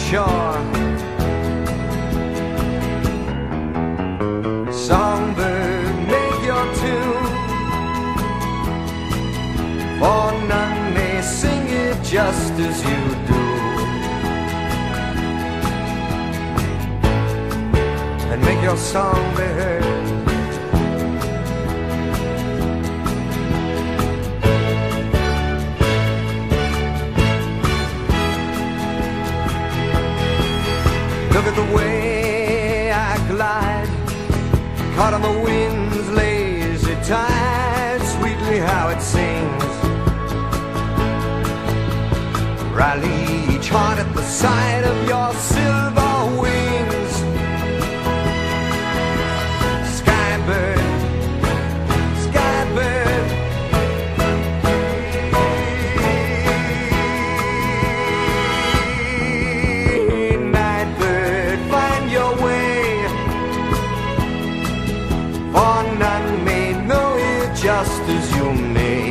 shore. Songbird, make your tune, for none may sing it just as you do. And make your song be heard. Look at the way I glide, caught on the wind's lazy tide, sweetly how it sings. Rally each heart at the sight of your silver wings. Skybird, skybird, nightbird, find your way, for none may know it just as you may.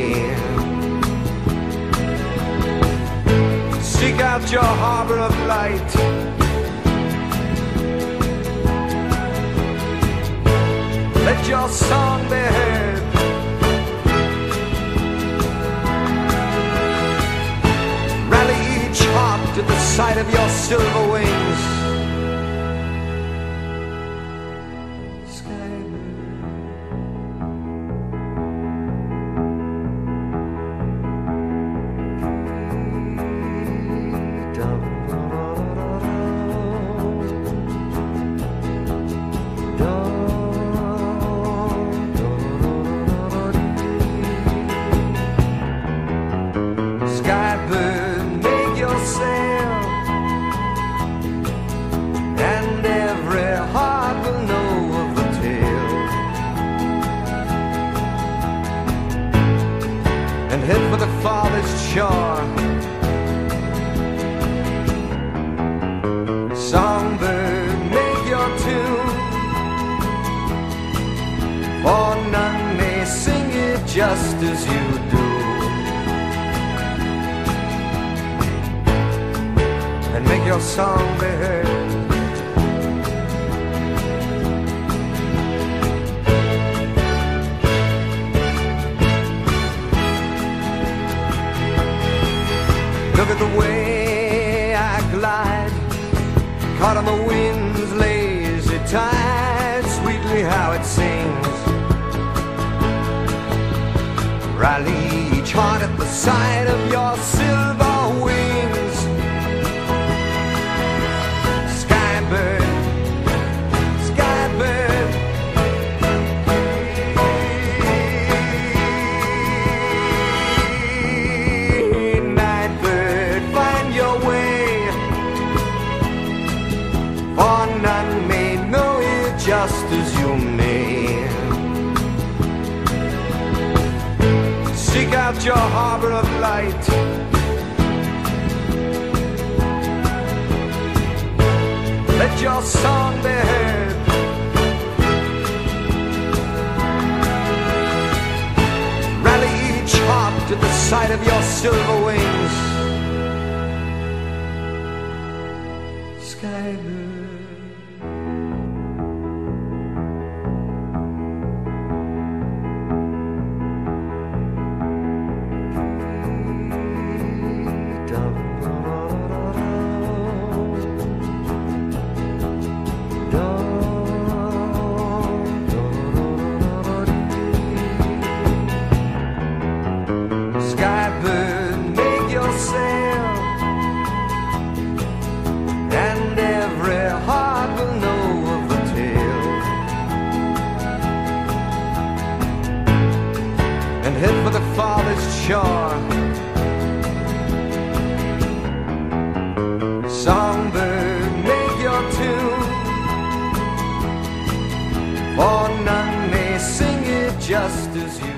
Seek out your harbor of light, let your song be heard. Rally each heart to the sight of your silver wings. Skybird, make your sail, and every heart will know of the tale, and head for the farthest shore. Songbird, make your tune, for none may sing it just as you do. And make your song be heard. Look at the way I glide, caught on the wind's lazy tide, sweetly how it sings. Rally each heart at the sight of your silver wings. Skybird, skybird, nightbird, find your way, for none may know it just as you may. Seek out your harbor of light, let your song be heard. Rally each heart to the sight of your silver wings. Skybird. Skybird, make your sail, and every heart will know of the tale, and head for the farthest shore. Songbird, make your tune, for none may sing it just as you